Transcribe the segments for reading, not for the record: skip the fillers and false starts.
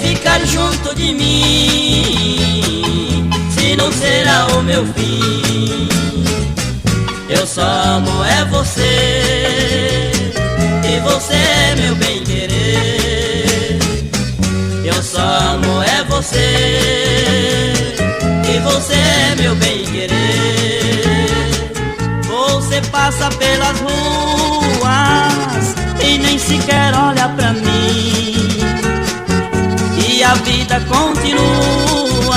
ficar junto de mim, se não será o meu fim. Eu só amo é você, e você é meu bem-querer. Eu só amo é você, e você é meu bem-querer. Você passa pelas ruas e nem sequer olha pra mim, e a vida continua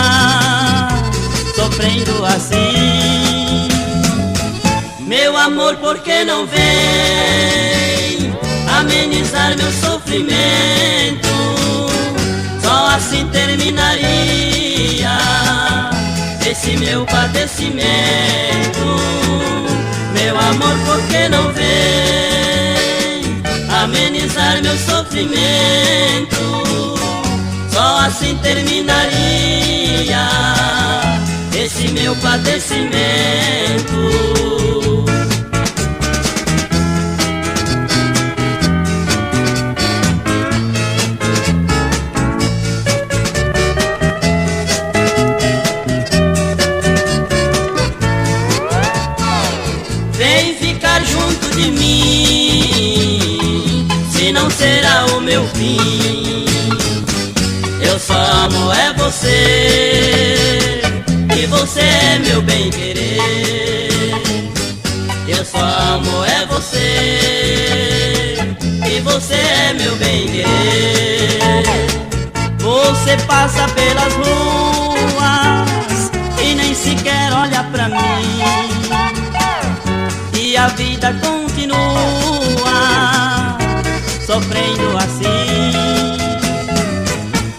sofrendo assim. Meu amor, por que não vem amenizar meu sofrimento? Só assim terminaria esse meu padecimento. Meu amor, por que não vem amenizar meu sofrimento? Só assim terminaria esse meu padecimento. Vem ficar junto de mim, se não será o meu fim. Eu só amo é você, e você é meu bem-querer. Eu só amo é você, e você é meu bem-querer. Você passa pelas ruas e nem sequer olha pra mim, e a vida continua sofrendo assim.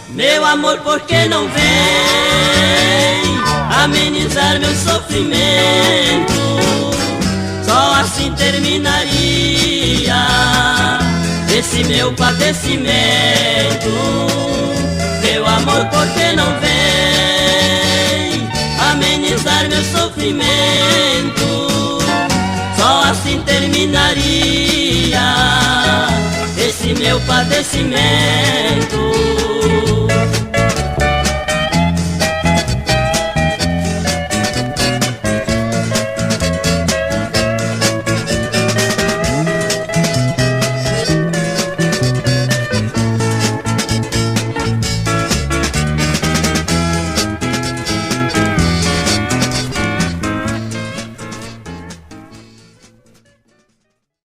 Meu amor, por que não vem amenizar meu sofrimento? Só assim terminaria esse meu padecimento. Meu amor, por que não vem amenizar meu sofrimento? Só assim terminaria esse meu padecimento.